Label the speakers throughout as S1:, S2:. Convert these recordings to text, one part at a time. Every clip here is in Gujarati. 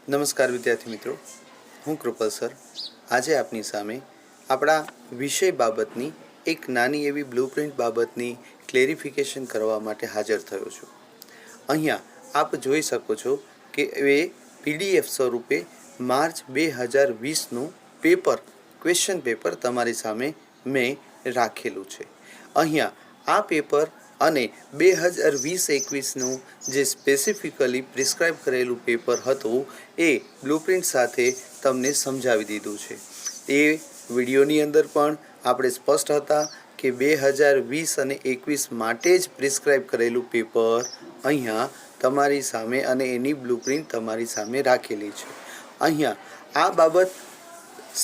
S1: નમસ્કાર વિદ્યાર્થી મિત્રો, હું કૃપલ સર આજે આપની સામે આપણા વિષય બાબતની એક નાની એવી બ્લુપ્રિન્ટ બાબતની ક્લેરિફિકેશન કરવા માટે હાજર થયો છું. અહીંયા આપ જોઈ શકો છો કે એ PDF સ્વરૂપે માર્ચ 2020નું ક્વેશ્ચન પેપર તમારી સામે મેં રાખેલું છે. અહીંયા આ પેપર અને 2020-21નું જે સ્પેસિફિકલી પ્રિસ્ક્રાઇબ કરેલું પેપર હતું એ બ્લુપ્રિન્ટ સાથે તમને સમજાવી દીધું છે. એ વિડીયોની અંદર પણ આપણે સ્પષ્ટ હતા કે 2020 અને 21 માટે જ પ્રિસ્ક્રાઇબ કરેલું પેપર અહીંયા તમારી સામે અને એની બ્લુપ્રિન્ટ તમારી સામે રાખેલી છે. અહીંયા આ બાબત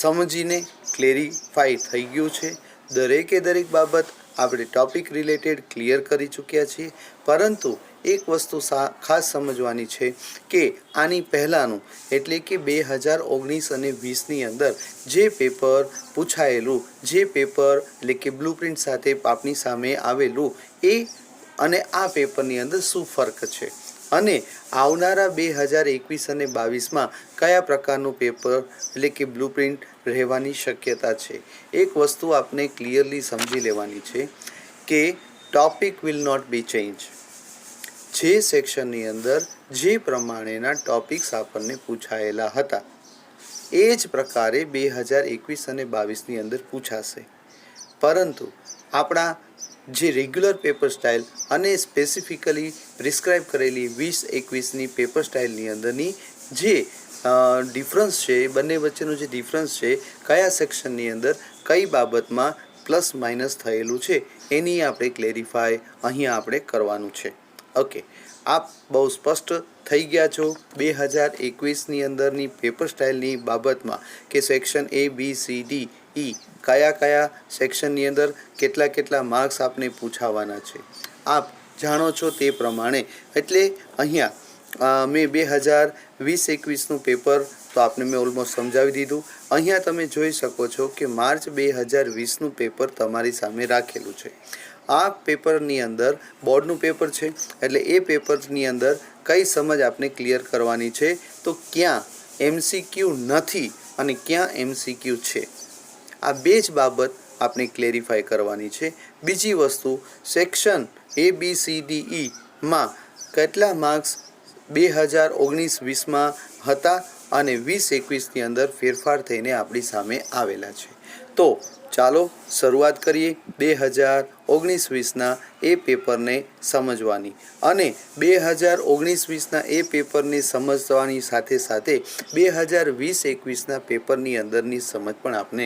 S1: સમજીને ક્લેરિફાઈ થઈ ગયું છે. દરેકે દરેક બાબત આપણે ટોપિક રિલેટેડ ક્લિયર કરી ચૂક્યા છીએ, પરંતુ એક વસ્તુ ખાસ સમજવાની છે કે આની પહેલાંનું એટલે કે 2019 અને 20ની અંદર જે પેપર પૂછાયેલું, જે પેપર એટલે કે બ્લુપ્રિન્ટ સાથે આપની સામે આવેલું એ અને આ પેપરની અંદર શું ફરક છે અને આવનારા 2021 અને 22માં કયા પ્રકારનું પેપર એટલે કે બ્લુપ્રિન્ટ રહેવાની શક્યતા છે. એક વસ્તુ આપણે ક્લિયરલી સમજી લેવાની છે કે topic will not be change. જે સેક્શનની અંદર જે પ્રમાણેના ટોપિક્સ આપણને પૂછાયેલા હતા એ જ પ્રકારે 2021 અને 22ની અંદર પૂછાશે, પરંતુ આપણા જે રેગ્યુલર પેપર સ્ટાઇલ અને સ્પેસિફિકલી પ્રિસ્ક્રાઇબ કરેલી 20-21ની પેપર સ્ટાઇલની અંદરની જે ડિફરન્સ છે, બંને વચ્ચેનો જે ડિફરન્સ છે, કયા સેક્શનની અંદર કઈ બાબતમાં પ્લસ માઇનસ થયેલું છે એની આપણે ક્લેરિફાય અહીંયા આપણે કરવાનું છે. ઓકે, આપ બહુ સ્પષ્ટ થઈ ગયા છો 2021ની અંદરની પેપર સ્ટાઇલની બાબતમાં કે સેક્શન ABCDE કયા સેક્શનની અંદર કેટલા માર્ક્સ આપને પૂછાવાના છે આપ જાણો છો તે પ્રમાણે. એટલે અહીંયા મેં 2020-21નું પેપર તો આપને મેં ઓલમોસ્ટ સમજાવી દીધું. અહીંયા તમે જોઈ શકો છો કે માર્ચ 2020નું પેપર તમારી સામે રાખેલું છે. આ પેપરની અંદર બોર્ડનું પેપર છે, એટલે એ પેપરની અંદર કઈ સમજ આપણે ક્લિયર કરવાની છે તો ક્યાં MCQ નથી અને ક્યાં MCQ છે, આ બે જ બાબત આપણે ક્લેરિફાઈ કરવાની છે. બીજી વસ્તુ, સેક્શન ABCDEમાં કેટલા માર્ક્સ 2019-20માં હતા અને 20-21ની અંદર ફેરફાર થઈને આપણી સામે આવેલા છે. તો ચાલો શરૂઆત કરીએ 2019-20ના એ પેપરને સમજવાની, અને 2019-20ના એ પેપરને સમજવાની સાથે સાથે 2020-21ના પેપરની અંદરની સમજ પણ આપને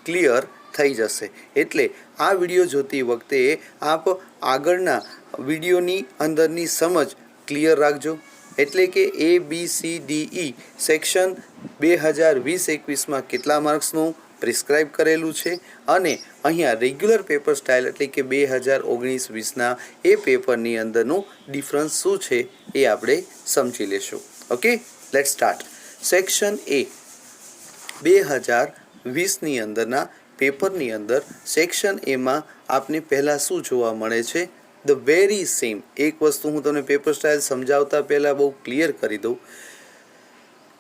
S1: ક્લિયર થઈ જશે. એટલે આ વિડીયો જોતી વખતે આપ આગળના વિડીયોની અંદરની સમજ ક્લિયર રાખજો. એટલે કે ABCDE સેક્શન 2020-21માં કેટલા માર્ક્સનું પ્રિસ્ક્રાઇબ કરેલું છે અને અહીંયા રેગ્યુલર પેપર સ્ટાઇલ એટલે કે 2019-20ના એ પેપરની અંદરનું ડિફરન્સ શું છે એ આપણે સમજી લેશું. Okay, let's start. Section A 2020ની અંદરના પેપરની અંદર સેક્શન Aમાં આપને પહેલાં શું જોવા મળે છે? The very same. એક વસ્તુ હું તમને પેપર સ્ટાઇલ સમજાવતા પહેલાં બહુ ક્લિયર કરી દઉં.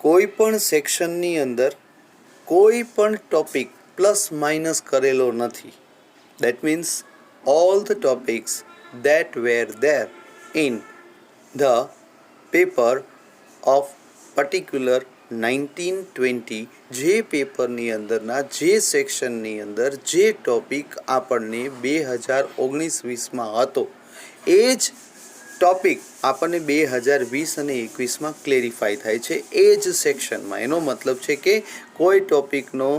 S1: કોઈ પણ સેક્શનની અંદર કોઈ પણ ટોપિક પ્લસ માઇનસ કરેલો નથી. That means all the topics that were there in the paper of particular 1920, જે પેપરની અંદરના જે સેક્શનની અંદર જે ટોપિક આપણને 2019-20માં હતો એ જ ટોપિક આપણને 2020 અને 21માં ક્લેરિફાઈ થાય છે એ જ સેક્શનમાં. એનો મતલબ છે કે કોઈ ટોપિકનો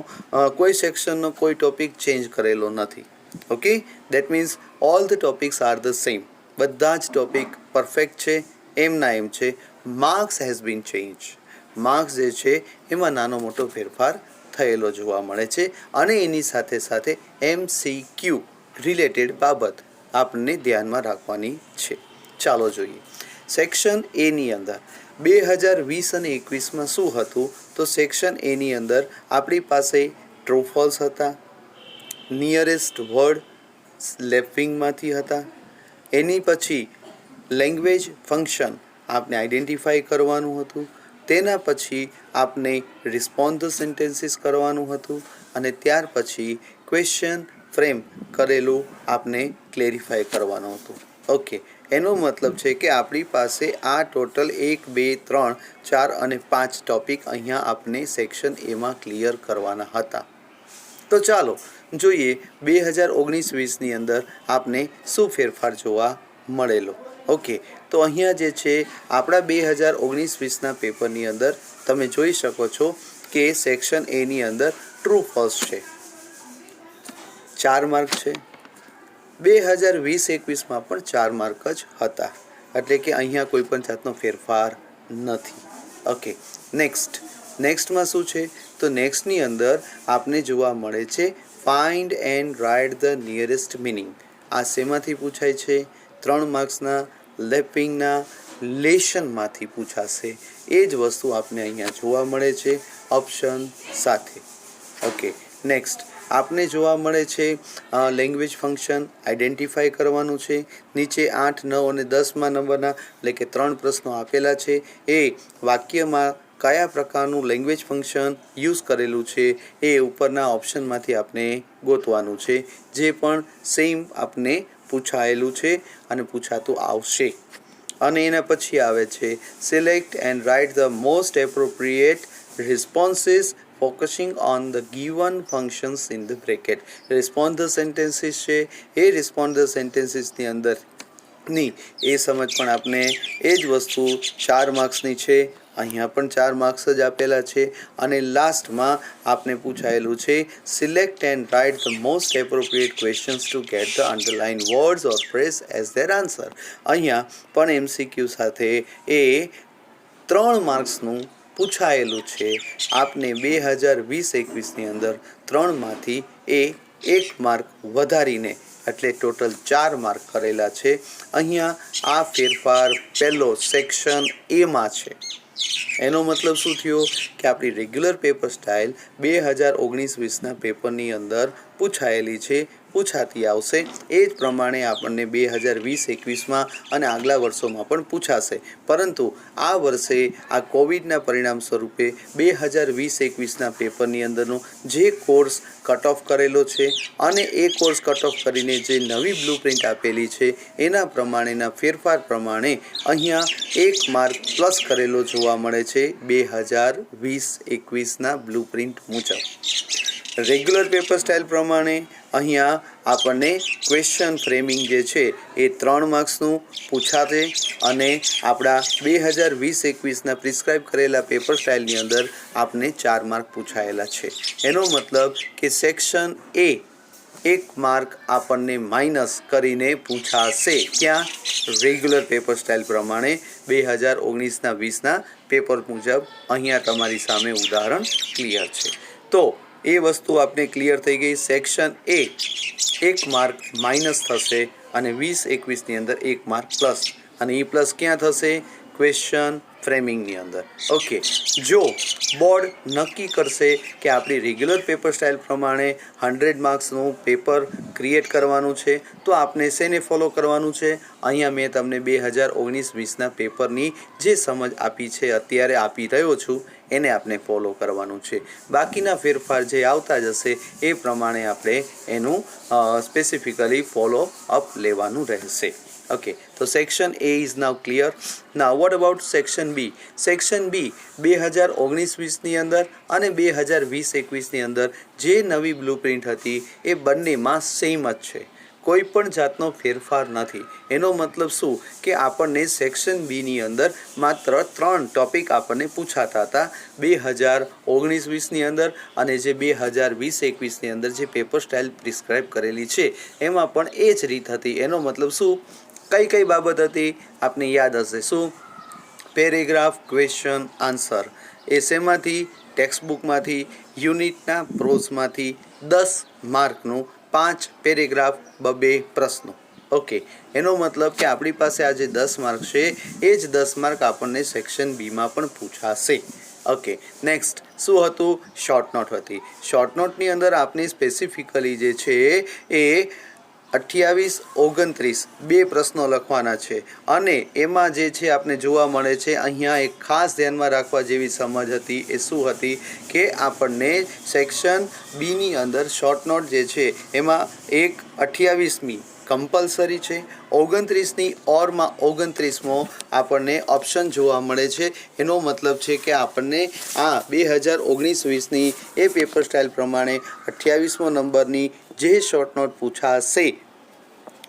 S1: કોઈ સેક્શનનો કોઈ ટોપિક ચેન્જ કરેલો નથી. Okay, that means all the topics are the same. બધા જ ટોપિક પરફેક્ટ છે, એમના એમ છે. Marks has been change. Marks જે છે એમાં નાનો મોટો ફેરફાર થયેલો જોવા મળે છે અને એની સાથે સાથે MCQ રિલેટેડ બાબત આપણને ધ્યાનમાં રાખવાની છે. ચાલો જોઈએ. સેક્શન Aની અંદર 2020 અને 21માં શું હતું? તો સેક્શન Aની અંદર આપણી પાસે ટ્રુ ફોલ્સ હતા, નિયરેસ્ટ વર્ડ લેફ્ટિંગમાંથી હતા. એની પછી લેંગ્વેજ ફંક્શન આપણે આઈડેન્ટિફાઈ કરવાનું હતું. તેના પછી આપને રિસ્પોન્ડ ધ સેન્ટેન્સીસ કરવાનું હતું અને ત્યાર પછી ક્વેશ્ચન ફ્રેમ કરેલું આપને ક્લેરિફાય કરવાનું હતું. ઓકે, એનો મતલબ છે કે આપણી પાસે આ ટોટલ 1 2 3 4 અને 5 ટોપિક અહીંયા આપને સેક્શન એમાં ક્લિયર કરવાના હતા. તો ચાલો જોઈએ 2019-20ની અંદર આપને શું ફેરફાર જોવા મળેલો. ઓકે, તો અહીંયા જે છે આપણા 2019-20ના પેપરની અંદર તમે જોઈ શકો છો કે સેક્શન એની અંદર ટ્રુ ફોલ્સ છે, 4 માર્ક છે. 2020-21માં પણ 4 માર્ક જ હતા, એટલે કે અહીંયા કોઈ પણ જાતનો ફેરફાર નથી. ઓકે, નેક્સ્ટમાં શું છે? તો નેક્સ્ટની અંદર આપને જોવા મળે છે find and write the nearest meaning. આ શેમાંથી પૂછાય છે? 3 માર્ક્સના લેપિંગના લેશનમાંથી પૂછાશે. એ જ વસ્તુ આપને અહીંયા જોવા મળે છે ઓપ્શન સાથે. ઓકે, નેક્સ્ટ આપને જોવા મળે છે લેંગ્વેજ ફંક્શન આઈડેન્ટિફાઈ કરવાનું છે. નીચે 8, 9 અને 10મા નંબરના એટલે કે 3 પ્રશ્નો આપેલા છે. એ વાક્યમાં કયા પ્રકારનું લેંગ્વેજ ફંક્શન યુઝ કરેલું છે એ ઉપરના ઓપ્શનમાંથી આપણે ગોતવાનું છે, જે પણ સેમ આપને પૂછાયેલું છે અને પૂછાતું આવશે. અને એના પછી આવે છે select and write the most appropriate responses focusing on the given functions in the bracket. Respond the sentences છે, એ રિસ્પોન્ડ ધ સેન્ટેન્સીસની અંદર ની એ સમજ પણ આપણે એ જ વસ્તુ 4 માર્ક્સની છે. અહીંયા પણ 4 માર્ક્સ જ આપેલા છે. અને લાસ્ટમાં આપને પૂછાયેલું છે select and write the most appropriate questions to get the underline words or phrase as their answer. અહીંયા પણ એમસીક્યુ સાથે એ 3 માર્ક્સનું પૂછાયેલું છે. આપને 2020-21ની અંદર 3માંથી એ 1 માર્ક વધારીને એટલે ટોટલ 4 માર્ક કરેલા છે. અહીંયા આ ફેરફાર પહેલો સેક્શન એમાં છે. એનો મતલબ શું થયો કે આપણી રેગ્યુલર પેપર સ્ટાઇલ 2019-20ના પેપરની અંદર પૂછાયેલી છે, પૂછાતી આવશે. એ જ પ્રમાણે આપણને 2020-21માં અને આગલા વર્ષોમાં પણ પૂછાશે. પરંતુ આ વર્ષે આ કોવિડના પરિણામ સ્વરૂપે 2020-21ના પેપરની અંદરનો જે કોર્સ કટ ઓફ કરેલો છે અને એ કોર્સ કટ ઓફ કરીને જે નવી બ્લુ પ્રિન્ટ આપેલી છે એના પ્રમાણેના ફેરફાર પ્રમાણે અહીંયા 1 માર્ક પ્લસ કરેલો જોવા મળે છે 2020-21ના બ્લુ પ્રિન્ટ મુજબ. રેગ્યુલર પેપર સ્ટાઇલ પ્રમાણે અહીંયા આપણને ક્વેશ્ચન ફ્રેમિંગ જે છે એ 3 માર્ક્સનું પૂછાશે અને આપણા 2020-21ના પ્રિસ્ક્રાઇબ કરેલા પેપર સ્ટાઇલની અંદર આપને 4 માર્ક પૂછાયેલા છે. એનો મતલબ કે સેક્શન એ 1 માર્ક આપણને માઇનસ કરીને પૂછાશે. ક્યાં? રેગ્યુલર પેપર સ્ટાઇલ પ્રમાણે 2019-20ના પેપર મુજબ. અહીંયા તમારી સામે ઉદાહરણ ક્લિયર છે. તો એ વસ્તુ આપણે ક્લિયર થઈ ગઈ. સેક્શન એ 1 માર્ક માઇનસ થશે અને 20-21ની અંદર 1 માર્ક પ્લસ. અને એ પ્લસ ક્યાં થશે? ક્વેશ્ચન ફ્રેમિંગની અંદર. ઓકે, જો બોર્ડ નક્કી કરશે કે આપણી રેગ્યુલર પેપર સ્ટાઇલ પ્રમાણે 100 માર્ક્સનું પેપર ક્રિએટ કરવાનું છે તો આપણે શેને ફોલો કરવાનું છે? અહીંયા મેં તમને 2019-20ના પેપરની જે સમજ આપી છે, અત્યારે આપી રહ્યો છું, એને આપણે ફોલો કરવાનું છે. બાકીના ફેરફાર જે આવતા જશે એ પ્રમાણે આપણે એનું સ્પેસિફિકલી ફોલો અપ લેવાનું રહેશે. Okay, so section A is now clear. Now what about section B? Section B 2019-20ની અંદર અને 2020-21ની અંદર જે નવી બ્લુપ્રિન્ટ હતી એ બંનેમાં સેમ જ છે, કોઈ પણ જાતનો ફેરફાર નથી. એનો મતલબ શું કે આપણને સેક્શન બીની અંદર માત્ર 3 ટોપિક આપણને પૂછાતા હતા 2019-20ની અંદર અને જે 2020-21ની અંદર જે પેપર સ્ટાઇલ પ્રિસ્ક્રાઇબ કરેલી છે એમાં પણ એ જ રીત હતી. એનો મતલબ શું? કઈ બાબત હતી આપને યાદ હશે? શું? Paragraph, question, answer. એ શેમાંથી? ટેક્સ્ટબુકમાંથી, યુનિટના પ્રોઝમાંથી 10 માર્કનું 5 પેરેગ્રાફ, 2 પ્રશ્નો. ઓકે, એનો મતલબ કે આપણી પાસે આ જે 10 માર્ક છે એ જ 10 માર્ક આપણને સેક્શન બીમાં પણ પૂછાશે. ઓકે, નેક્સ્ટ શું હતું? શોર્ટ નોટ હતી. શોર્ટ નોટની અંદર આપની સ્પેસિફિકલી જે છે એ 28, 29 બે પ્રશ્નો લખવાના છે અને એમાં જે છે આપણે જોવા મળે છે અહીંયા એક ખાસ ધ્યાનમાં રાખવા જેવી સમજ હતી એ શું હતી કે આપણને સેક્શન બીની અંદર શોર્ટ નોટ જે છે એમાં એક 28મી કમ્પલસરી છે, 29ની ઓરમાં 29મો આપણને ઓપ્શન જોવા મળે છે. એનો મતલબ છે કે આપણને આ 2019-20ની એ પેપર સ્ટાઇલ પ્રમાણે 28મો નંબરની જે શોર્ટ નોટ પૂછાશે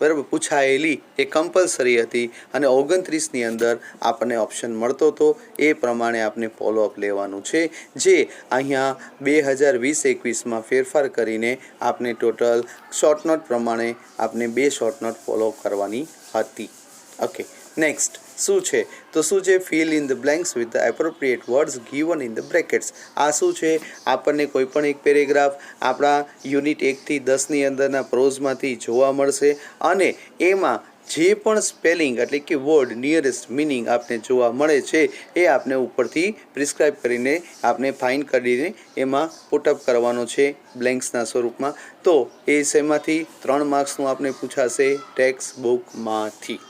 S1: બરાબર પૂછાયેલી એ કમ્પલસરી હતી અને 29ની અંદર આપણને ઓપ્શન મળતો હતો એ પ્રમાણે આપણે ફોલોઅપ લેવાનું છે જે અહીંયા 2020-21માં ફેરફાર કરીને આપણે ટોટલ શોર્ટ નોટ પ્રમાણે આપણે 2 શોર્ટ નોટ ફોલોઅપ કરવાની હતી. ઓકે, નેક્સ્ટ શું છે તો શું છે fill in the blanks with the appropriate words given in the brackets. આ શું છે આપણને કોઈ પણ એક પેરેગ્રાફ આપણા યુનિટ 1થી 10ની અંદરના પ્રોઝમાંથી જોવા મળશે અને એમાં જે પણ સ્પેલિંગ એટલે કે વર્ડ નિયરેસ્ટ મિનિંગ આપને જોવા મળે છે એ આપને ઉપરથી પ્રિસ્ક્રાઇબ કરીને આપને ફાઇન કરીને એમાં પુટઅપ કરવાનો છે બ્લેન્ક્સના સ્વરૂપમાં. તો એ શેમાંથી 3 માર્ક્સનું આપને પૂછાશે ટેક્સ્ટ બુકમાંથી.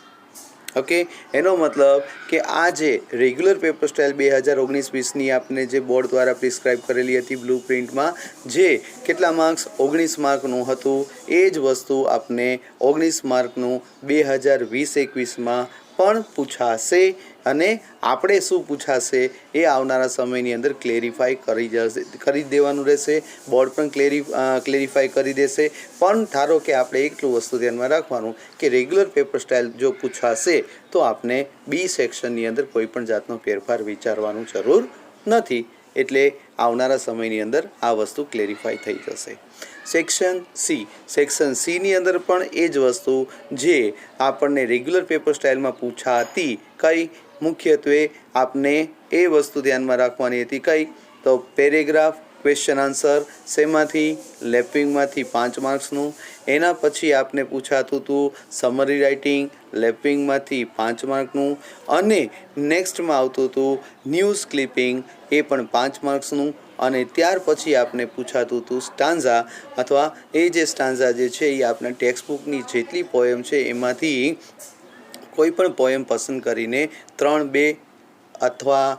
S1: ઓકે, એનો મતલબ કે આ જે રેગ્યુલર પેપર સ્ટાઇલ 2019-20ની આપને જે બોર્ડ દ્વારા પ્રિસ્ક્રાઇબ કરેલી હતી બ્લુ પ્રિન્ટમાં જે કેટલા માર્ક્સ 19 માર્કનું હતું એ જ વસ્તુ આપને 19 માર્કનું 2020-21માં પણ પૂછાશે અને આપણે શું પૂછાશે એ આવનારા સમયની અંદર ક્લેરિફાઈ કરી દેવાનું રહેશે. બોર્ડ પણ ક્લેરિફાઈ કરી દેશે. પણ ધારો કે આપણે એટલું વસ્તુ ધ્યાનમાં રાખવાનું કે રેગ્યુલર પેપર સ્ટાઇલ જો પૂછાશે તો આપણે બી સેક્શનની અંદર કોઈ પણ જાતનો ફેરફાર વિચારવાનું જરૂર નથી. એટલે આવનારા સમયની અંદર આ વસ્તુ ક્લેરિફાઈ થઈ જશે. સેક્શન સીની અંદર પણ એ જ વસ્તુ જે આપણને રેગ્યુલર પેપર સ્ટાઇલમાં પૂછાતી કઈ મુખ્યત્વે આપને એ વસ્તુ ધ્યાનમાં રાખવાની હતી કઈ તો પેરેગ્રાફ ક્વેશ્ચન આન્સર શેમાંથી લેપિંગમાંથી 5 માર્ક્સનું. એના પછી આપને પૂછાતું હતું સમરી રાઇટિંગ લેપિંગમાંથી 5 માર્કનું અને નેક્સ્ટમાં આવતું હતું ન્યૂઝ ક્લિપિંગ એ પણ 5 માર્ક્સનું અને ત્યાર પછી આપને પૂછાતું હતું સ્ટાન્ઝા અથવા એ જે સ્ટાન્ઝા જે છે એ આપણા ટેક્સ્ટ બુકની જેટલી પોએમ છે એમાંથી કોઈ પણ પોએમ પસંદ કરીને 3-2 અથવા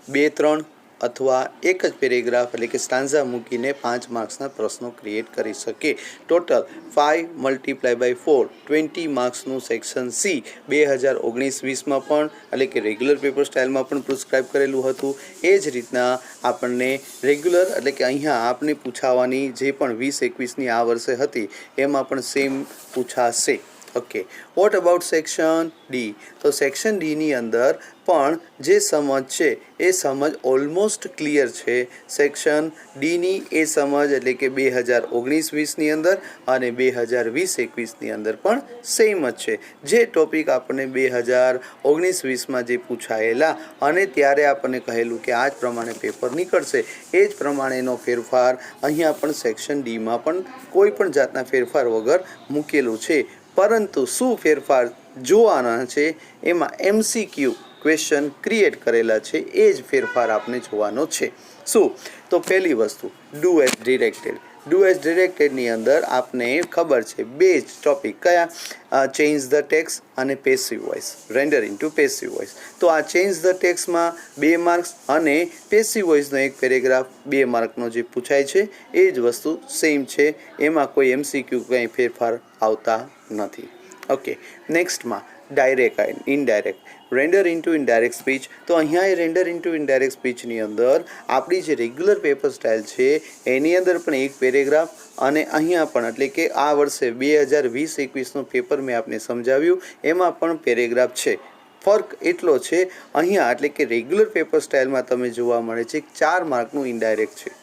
S1: 2-3 અથવા એક જ પેરેગ્રાફ એટલે કે સ્ટાન્ઝા મૂકીને 5 માર્ક્સના પ્રશ્નો ક્રિએટ કરી શકે. ટોટલ 5 × 4 20 માર્ક્સનું સેક્શન સી 2019-20માં પણ એટલે કે રેગ્યુલર પેપર સ્ટાઇલમાં પણ પ્રિસ્ક્રાઇબ કરેલું હતું. એ જ રીતના આપણને રેગ્યુલર એટલે કે અહીંયા આપને પૂછાવાની જે પણ 20-21ની આ વર્ષે હતી એમાં પણ સેમ પૂછાશે. Okay, what about section D? તો સેક્શન ડીની અંદર પણ જે સમજ છે એ સમજ ઓલમોસ્ટ ક્લિયર છે. સેક્શન ડીની એ સમજ એટલે કે 2019-20ની અંદર અને 2020-21ની અંદર પણ સેમ જ છે. જે ટોપિક આપણને 2019-20માં જે પૂછાયેલા અને ત્યારે આપણને કહેલું કે આ જ પ્રમાણે પેપર નીકળશે એ જ પ્રમાણેનો ફેરફાર અહીંયા પણ સેક્શન ડીમાં પણ કોઈ પણ જાતના ફેરફાર વગર મૂકેલું છે. પરંતુ શું ફેરફાર જોવાના છે એમાં MCQ ક્વેશ્ચન ક્રિએટ કરેલા છે એ જ ફેરફાર આપણે જોવાનો છે. શું તો પહેલી વસ્તુ do as directed. Do as ડિરેક્ટેડની અંદર આપને ખબર છે બે જ ટોપિક કયા ચેન્જ ધ ટેક્સ અને passive voice render into passive voice. તો આ ચેન્જ ધ ટેક્સમાં 2 માર્ક્સ અને પેસિવ વોઇસનો એક પેરેગ્રાફ 2 માર્કનો જે પૂછાય છે એ જ વસ્તુ સેમ છે. એમાં કોઈ MCQ કંઈ ફેરફાર આવતા નથી. ઓકે, નેક્સ્ટમાં direct indirect render into indirect speech. તો અહીંયા એ રેન્ડર ઇન્ટુ ઇનડાયરેક્ટ સ્પીચની અંદર આપણી જે રેગ્યુલર પેપર સ્ટાઇલ છે એની અંદર પણ એક પેરેગ્રાફ અને અહીંયા પણ એટલે કે આ વર્ષે 2020-21નું પેપર મેં આપને સમજાવ્યું એમાં પણ પેરેગ્રાફ છે. ફર્ક એટલો છે અહીંયા એટલે કે રેગ્યુલર પેપર સ્ટાઇલમાં તમે જોવા મળે છે 4 માર્કનું ઇનડાયરેક્ટ છે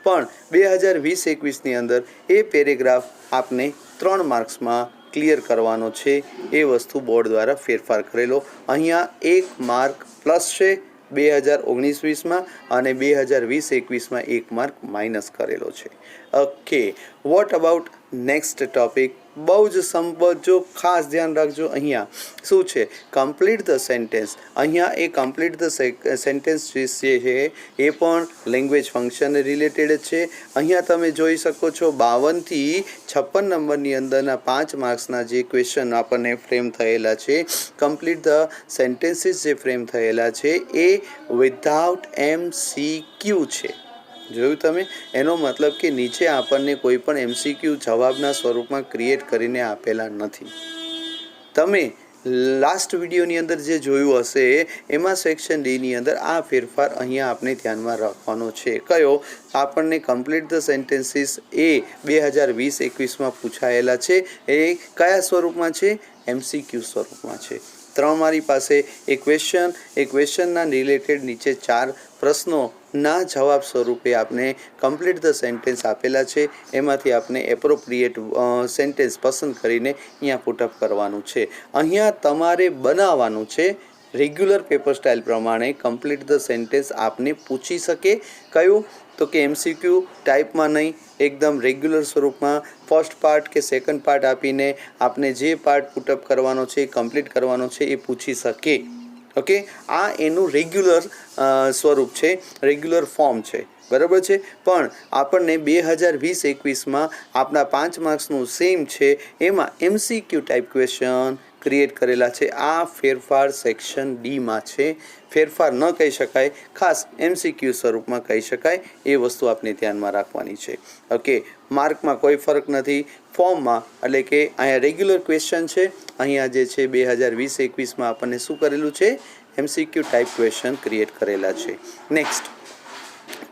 S1: પણ 2020-21ની અંદર એ પેરેગ્રાફ આપને 3 માર્ક્સમાં ક્લિયર કરવાનો છે. એ વસ્તુ બોર્ડ દ્વારા ફેરફાર કરેલો. અહીંયા 1 માર્ક પ્લસ છે 2019-20માં અને 2020-21માં 1 માર્ક માઇનસ કરેલો છે. Okay, what about next topic બહુ જ સમજો, ખાસ ધ્યાન રાખજો. અહીંયા શું છે? Complete the sentence. અહીંયા એ કમ્પ્લીટ ધ સેન્ટેન્સ જે છે એ પણ લેંગ્વેજ ફંક્શન રિલેટેડ છે. અહીંયા તમે જોઈ શકો છો 52 થી 56 નંબરની અંદરના 5 માર્ક્સના જે ક્વેશ્ચન આપણને ફ્રેમ થયેલા છે, કમ્પ્લીટ ધ સેન્ટેન્સીસ જે ફ્રેમ થયેલા છે એ વિધાઉટ MCQ છે. જોયું તમે? એનો મતલબ કે નીચે આપણને કોઈ પણ MCQ જવાબના સ્વરૂપમાં ક્રિએટ કરીને આપેલા નથી. તમે લાસ્ટ વિડીયોની અંદર જે જોયું હશે એમાં સેક્શન ડીની અંદર આ ફેરફાર અહીંયા આપણે ધ્યાનમાં રાખવાનો છે. કયો? આપણને કમ્પ્લીટ ધ સેન્ટેન્સીસ એ 2020-21માં પૂછાયેલા છે. એ કયા સ્વરૂપમાં છે? MCQ સ્વરૂપમાં છે. 3 મારી પાસે એ ક્વેશ્ચનના રિલેટેડ નીચે 4 પ્રશ્નોના જવાબ સ્વરૂપે આપણે કમ્પ્લીટ ધ સેન્ટેન્સ આપેલા છે. એમાંથી આપણે એપ્રોપ્રિએટ સેન્ટેન્સ પસંદ કરીને અહીંયા પુટઅપ કરવાનું છે. અહીંયા તમારે બનાવવાનું છે રેગ્યુલર પેપર સ્ટાઇલ પ્રમાણે. કમ્પ્લીટ ધ સેન્ટેન્સ આપને પૂછી શકે. કયું? તો કે MCQ ટાઈપમાં નહીં, એકદમ રેગ્યુલર સ્વરૂપમાં ફર્સ્ટ પાર્ટ કે સેકન્ડ પાર્ટ આપીને આપને જે પાર્ટ પુટઅપ કરવાનો છે, કમ્પ્લીટ કરવાનો છે એ પૂછી શકે. ઓકે, આ એનું રેગ્યુલર સ્વરૂપ છે, રેગ્યુલર ફોર્મ છે. બરાબર છે? પણ આપણને 2020-21માં આપણા 5 માર્ક્સનું સેમ છે, એમાં MCQ ટાઈપ ક્વેશ્ચન ક્રિએટ કરેલા છે. આ ફેરફાર સેક્શન ડીમાં છે. ફેરફાર ન કહી શકાય, ખાસ MCQ સ્વરૂપમાં કહી શકાય. એ વસ્તુ આપણે ધ્યાનમાં રાખવાની છે. ઓકે, માર્કમાં કોઈ ફરક નથી. ફોર્મમાં એટલે કે અહીંયા રેગ્યુલર ક્વેશ્ચન છે, અહીંયા જે છે 2020-21માં આપણને શું કરેલું છે? MCQ ટાઈપ ક્વેશ્ચન ક્રિએટ કરેલા છે. Next,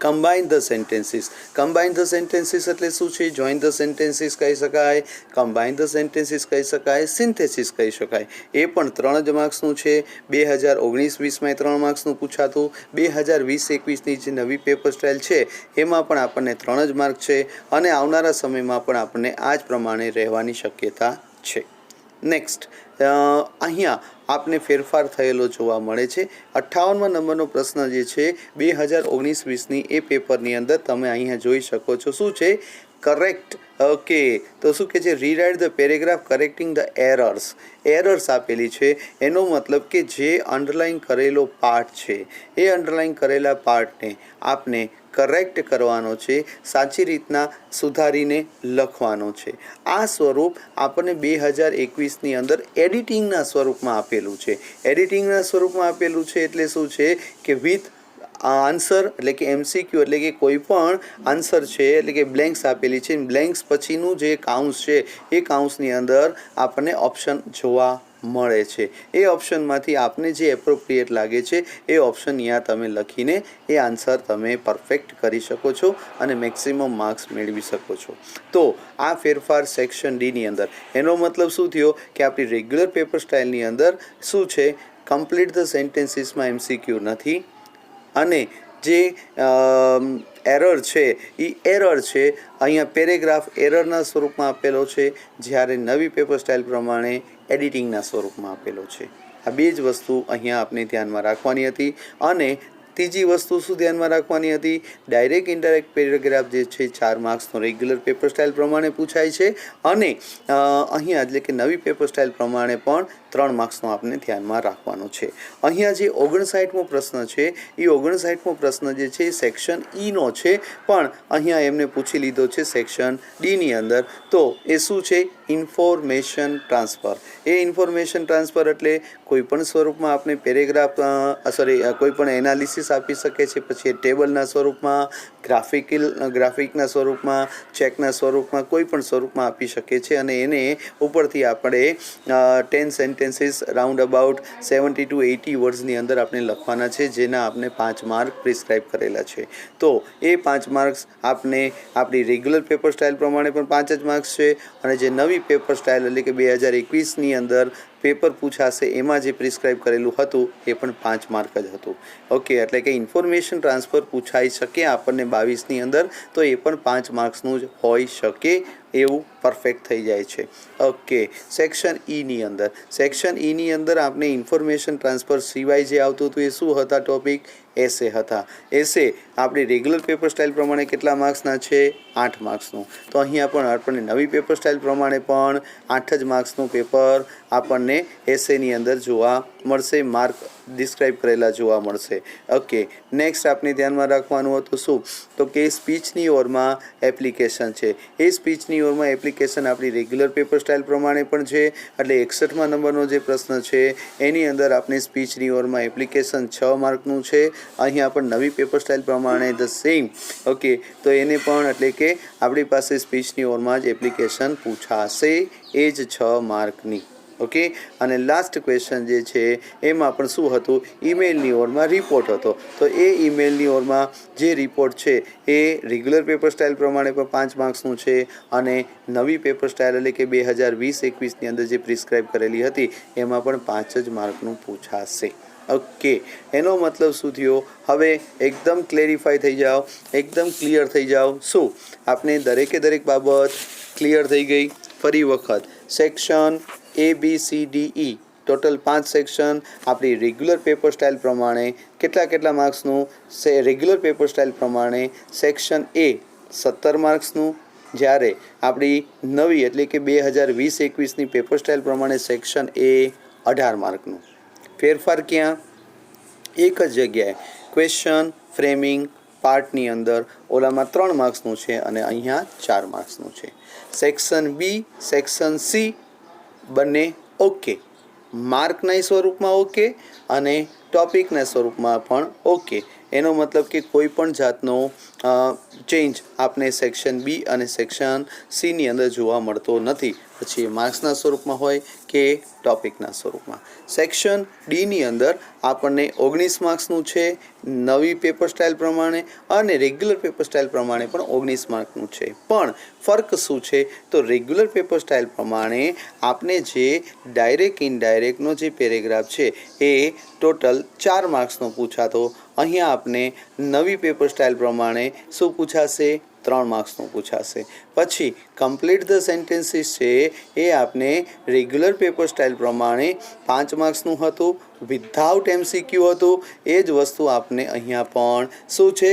S1: combine the sentences. Combine the sentences એટલે શું છે? જોઈન ધ સેન્ટેન્સીસ કહી શકાય, કમ્બાઇન ધ સેન્ટેન્સીસ કહી શકાય, સિન્થેસિસ કહી શકાય. એ પણ 3 જ માર્ક્સનું છે. 2019-20માં 3 માર્ક્સનું પૂછાતું. 2020-21ની જે નવી પેપર સ્ટાઇલ છે એમાં પણ આપણને 3 જ માર્ક છે અને આવનારા સમયમાં પણ આપણને આ જ પ્રમાણે રહેવાની શક્યતા છે. નેક્સ્ટ, અહીંયા આપને ફેરફાર થયેલો જોવા મળે છે. 58મા નંબરનો પ્રશ્ન જે છે 2019-20ની એ પેપરની અંદર તમે અહીંયા જોઈ શકો છો. શું છે? કરેક્ટ. ઓકે, તો શું કહે છે? Rewrite the paragraph correcting the errors આપેલી છે. એનો મતલબ કે જે અંડરલાઇન કરેલો પાર્ટ છે એ અંડરલાઇન કરેલા પાર્ટને આપને કરેક્ટ કરવાનો છે, સાચી રીતના સુધારીને લખવાનો છે. આ સ્વરૂપ આપણને 2021ની અંદર એડિટિંગના સ્વરૂપમાં આપેલું છે. એડિટિંગના સ્વરૂપમાં આપેલું છે એટલે શું છે કે વિથ આન્સર એટલે કે MCQ એટલે કે કોઈ પણ આન્સર છે એટલે કે બ્લેન્ક્સ આપેલી છે. બ્લેન્ક્સ પછીનું જે કાઉન્સ છે એ કાઉન્સની અંદર આપણને ઓપ્શન જોવા મળે છે. એ ઓપ્શનમાંથી આપને જે એપ્રોપ્રિએટ લાગે છે એ ઓપ્શન અહીંયા તમે લખીને એ આન્સર તમે પરફેક્ટ કરી શકો છો અને મેક્સિમમ માર્ક્સ મેળવી શકો છો. તો આ ફેરફાર સેક્શન ડીની અંદર એનો મતલબ શું થયો કે આપણી રેગ્યુલર પેપર સ્ટાઇલની અંદર શું છે? કમ્પ્લીટ ધ સેન્ટેન્સીસમાં MCQ નથી અને જે એરર છે એ એરર છે અહીંયા પેરેગ્રાફ એરરના સ્વરૂપમાં આપેલો છે, જ્યારે નવી પેપર સ્ટાઇલ પ્રમાણે એડિટિંગના સ્વરૂપમાં આપેલો છે. આ 2 જ વસ્તુ અહીંયા આપણે ધ્યાનમાં રાખવાની હતી. અને ત્રીજી વસ્તુ શું ધ્યાનમાં રાખવાની હતી? ડાયરેક્ટ ઇનડાયરેક્ટ પેરેગ્રાફ જે છે 4 માર્ક્સનો રેગ્યુલર પેપર સ્ટાઇલ પ્રમાણે પૂછાય છે અને અહીંયા એટલે કે નવી પેપર સ્ટાઇલ પ્રમાણે પણ 3 માર્ક્સનો આપણે ધ્યાનમાં રાખવાનો છે. અહીંયા જે 59મો પ્રશ્ન છે એ 59મો પ્રશ્ન જે છે એ સેક્શન ઈનો છે, પણ અહીંયા એમને પૂછી લીધો છે સેક્શન ડીની અંદર. તો એ શું છે? Information transfer. એ ઇન્ફોર્મેશન ટ્રાન્સફર એટલે કોઈ પણ સ્વરૂપમાં આપણે પેરેગ્રાફ કોઈ પણ એનાલિસિસ આપી શકે છે, પછી એ ટેબલના સ્વરૂપમાં, ગ્રાફિકના સ્વરૂપમાં, ચેકના સ્વરૂપમાં, કોઈ પણ સ્વરૂપમાં આપી શકે છે અને એને ઉપરથી આપણે 10 સેન્ટેન્સીસ રાઉન્ડ અબાઉટ 70 to 80 વર્ડ્સની અંદર આપણે લખવાના છે, જેના આપણે 5 માર્ક પ્રિસ્ક્રાઇબ કરેલા છે. તો એ 5 માર્ક્સ આપને આપણી રેગ્યુલર પેપર સ્ટાઇલ પ્રમાણે પણ 5 જ માર્ક્સ છે અને જે નવી પેપર સ્ટાઇલ એટલે કે 2021ની અંદર પેપર પૂછાશે એમાં જે પ્રિસ્ક્રાઇબ કરેલું હતું એ પણ 5 માર્ક જ હતું. ઓકે, એટલે કે ઇન્ફોર્મેશન ટ્રાન્સફર પૂછાઈ શકે આપણને 22ની અંદર, તો એ પણ 5 માર્ક્સનું જ હોઈ શકે એવું પરફેક્ટ થઈ જાય છે. ઓકે, સેક્શન ઈની અંદર આપણે ઇન્ફોર્મેશન ટ્રાન્સફર સિવાય જે આવતું હતું એ શું હતા ટોપિક? એસે હતા. એસે આપણી રેગ્યુલર પેપર સ્ટાઇલ પ્રમાણે કેટલા માર્ક્સના છે? 8 માર્ક્સનું. તો અહીંયા પણ આપણને નવી પેપર સ્ટાઇલ પ્રમાણે પણ 8 જ માર્ક્સનું પેપર આપણને એસેની અંદર જોવા મળશે, માર્ક ડિસ્ક્રાઇબ કરેલા જોવા મળશે. ઓકે, નેક્સ્ટ આપણે ધ્યાનમાં રાખવાનું હતું શું? તો કે સ્પીચની ઓરમાં એપ્લિકેશન છે. એ સ્પીચની ઓરમાં એપ્લિકેશન આપણી રેગ્યુલર પેપર સ્ટાઇલ પ્રમાણે પણ છે. એટલે 61મા નંબરનો જે પ્રશ્ન છે એની અંદર આપણે સ્પીચની ઓરમાં એપ્લિકેશન 6 માર્કનું છે. અહીંયા પણ નવી પેપર સ્ટાઇલ પ્રમાણે ધ સેમ. ઓકે, તો એને પણ એટલે કે આપણી પાસે સ્પીચની ઓરમાં જ એપ્લિકેશન પૂછાશે, એ જ 6 માર્કની. ઓકે, અને લાસ્ટ ક્વેશ્ચન જે છે એમાં પણ શું હતું? ઈમેલની ઓરમાં રિપોર્ટ હતો. તો એ ઈમેલની ઓરમાં જે રિપોર્ટ છે એ રેગ્યુલર પેપર સ્ટાઇલ પ્રમાણે પણ 5 માર્ક્સનું છે અને નવી પેપર સ્ટાઇલ એટલે કે 2020-21ની અંદર જે પ્રિસ્ક્રાઇબ કરેલી હતી એમાં પણ 5 જ માર્કનું પૂછાશે. ઓકે, એનો મતલબ શું થયો? હવે એકદમ ક્લેરિફાઈ થઈ જાઓ, એકદમ ક્લિયર થઈ જાઓ. શું આપણે દરેકે દરેક બાબત ક્લિયર થઈ ગઈ? ફરી વખત સેક્શન ABCDE ટોટલ 5 સેક્શન આપણી રેગ્યુલર પેપર સ્ટાઇલ પ્રમાણે કેટલા માર્ક્સનું? રેગ્યુલર પેપર સ્ટાઇલ પ્રમાણે સેક્શન A 17 માર્ક્સનું, જ્યારે આપણી નવી એટલે કે 2020-21ની પેપર સ્ટાઇલ પ્રમાણે સેક્શન A 18 માર્કનું. ફેરફાર ક્યાં? એક જ જગ્યાએ ક્વેશ્ચન ફ્રેમિંગ પાર્ટની અંદર ઓલામાં 3 માર્ક્સનું છે અને અહીંયા 4 માર્ક્સનું છે. સેક્શન B, સેક્શન C બંને ઓકે, માર્કના સ્વરૂપમાં ઓકે અને ટોપિકના સ્વરૂપમાં પણ ઓકે. એનો મતલબ કે કોઈ પણ જાતનો ચેન્જ આપણે સેક્શન B અને સેક્શન Cની અંદર જોવા મળતો નથી, પછી એ માર્ક્સના સ્વરૂપમાં હોય કે ટોપિકના સ્વરૂપમાં. સેક્શન Dની અંદર આપણને 19 માર્ક્સનું છે નવી પેપર સ્ટાઇલ પ્રમાણે અને રેગ્યુલર પેપર સ્ટાઇલ પ્રમાણે પણ 19 માર્કનું છે. પણ ફર્ક શું છે? તો રેગ્યુલર પેપર સ્ટાઇલ પ્રમાણે આપણે જે ડાયરેક્ટ ઇનડાયરેક્ટનો જે પેરેગ્રાફ છે એ ટોટલ 4 માર્ક્સનો પૂછાતો, અહીંયા આપણે નવી પેપર સ્ટાઇલ પ્રમાણે શું પૂછાશે? 3 માર્ક્સનું પૂછાશે. પછી કમ્પ્લીટ ધ સેન્ટેન્સીસ છે એ આપણે રેગ્યુલર પેપર સ્ટાઇલ પ્રમાણે 5 માર્ક્સનું હતું, વિધાઉટ MCQ હતું. એ જ વસ્તુ આપને અહીંયા પણ શું છે?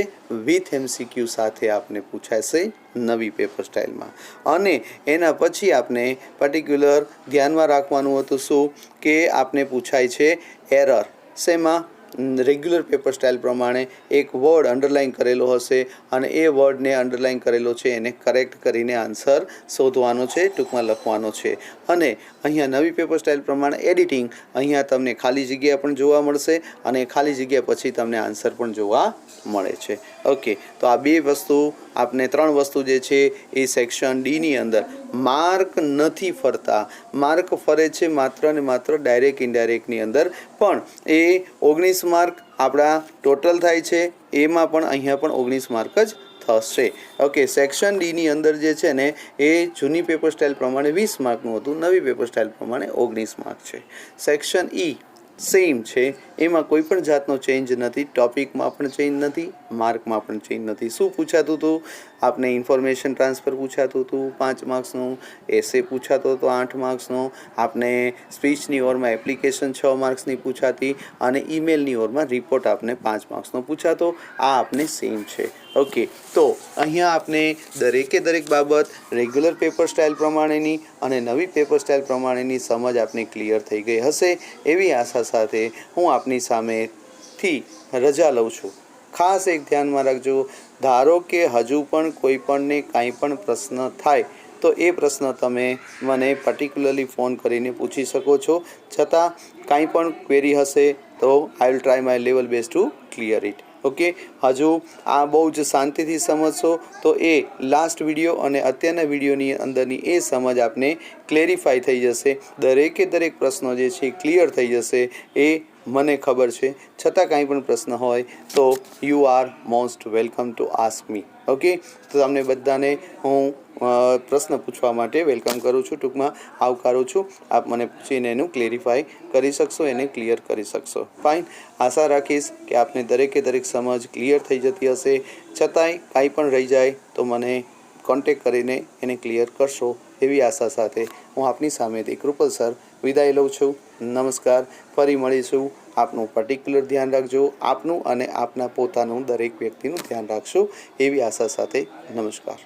S1: વિથ MCQ સાથે આપને પૂછાશે નવી પેપર સ્ટાઇલમાં. અને એના પછી આપણે પર્ટિક્યુલર ધ્યાનમાં રાખવાનું હતું શું? કે આપને પૂછાય છે એરર. શેમાં? રેગ્યુલર પેપર સ્ટાઇલ પ્રમાણે એક વર્ડ અંડરલાઇન કરેલો હશે અને એ વર્ડને અંડરલાઇન કરેલો છે એને કરેક્ટ કરીને આન્સર શોધવાનો છે, ટૂંકમાં લખવાનો છે. અને અહીંયા નવી પેપર સ્ટાઇલ પ્રમાણે એડિટિંગ, અહીંયા તમને ખાલી જગ્યા પણ જોવા મળશે અને ખાલી જગ્યા પછી તમને આન્સર પણ જોવા મળે છે. ઓકે, તો આ 2 વસ્તુ આપણે 3 વસ્તુ જે છે એ સેક્શન Dની અંદર માર્ક નથી ફરતા. માર્ક ફરે છે માત્ર ને માત્ર ડાયરેક્ટ ઇનડાયરેક્ટની અંદર, પણ એ 19 માર્ક આપણા ટોટલ થાય છે, એમાં પણ અહીંયા પણ 19 માર્ક જ થશે. ઓકે, સેક્શન Dની અંદર જે છે ને એ જૂની પેપર સ્ટાઇલ પ્રમાણે 20 માર્કનું હતું, નવી પેપર સ્ટાઇલ પ્રમાણે 19 માર્ક છે. સેક્શન E સેમ છે, એમાં કોઈ પણ જાતનો ચેન્જ નથી, ટોપિકમાં પણ ચેન્જ નથી, માર્કમાં પણ ચેન્જ નથી. શું પૂછાતું હતું? આપને ઇન્ફોર્મેશન ટ્રાન્સફર પૂછાતું હતું 5 માર્ક્સનું, એસે પૂછાતો હતો 8 માર્ક્સનો, આપને સ્પીચની ઓરમાં એપ્લિકેશન 6 માર્ક્સની પૂછાતી અને ઈમેલની ઓરમાં રિપોર્ટ આપને 5 માર્ક્સનો પૂછાતો. આ આપને સેમ છે. ઓકે, તો અહીંયા આપને દરેકે દરેક બાબત રેગ્યુલર પેપર સ્ટાઇલ પ્રમાણેની અને નવી પેપર સ્ટાઇલ પ્રમાણેની સમજ આપને ક્લિયર થઈ ગઈ હશે એવી આશા સાથે હું આપની સામેથી રજા લઉં છું. ખાસ એક ધ્યાનમાં રાખજો, ધારો કે હજુ પણ કોઈ પણને કાંઈ પણ પ્રશ્ન થાય તો એ પ્રશ્ન તમે મને પર્ટિક્યુલરલી ફોન કરીને પૂછી શકો છો. છતાં કાંઈ પણ ક્વેરી હશે તો I will try my level best to clear it. Okay, હજુ આ બહુ જ શાંતિથી સમજશો તો એ લાસ્ટ વિડીયો અને અત્યારના વિડીયોની અંદરની એ સમજ આપને ક્લેરિફાઈ થઈ જશે. દરેકે દરેક પ્રશ્નો જે છે ક્લિયર થઈ જશે એ મને ખબર છે. છતાં કાંઈ પણ પ્રશ્ન હોય તો you are most welcome to ask me. Okay, તો તમને બધાને હું પ્રશ્ન પૂછવા માટે વેલકમ કરું છું, ટૂંકમાં આવકારું છું. આપ મને પૂછીને એનું ક્લેરિફાઈ કરી શકશો, એને ક્લિયર કરી શકશો. ફાઇન, આશા રાખીશ કે આપને દરેકે દરેક સમજ ક્લિયર થઈ જતી હશે. છતાંય કાંઈ પણ રહી જાય તો મને કોન્ટેક કરીને એને ક્લિયર કરશો એવી આશા સાથે હું આપની સામેથી કૃપલ સર વિદાય લઉં છું. નમસ્કાર, ફરી મળીશું આપનું પર્ટિક્યુલર ધ્યાન રાખજો. આપનું અને આપના પોતાનું દરેક વ્યક્તિનું ધ્યાન રાખશો એવી આશા સાથે નમસ્કાર.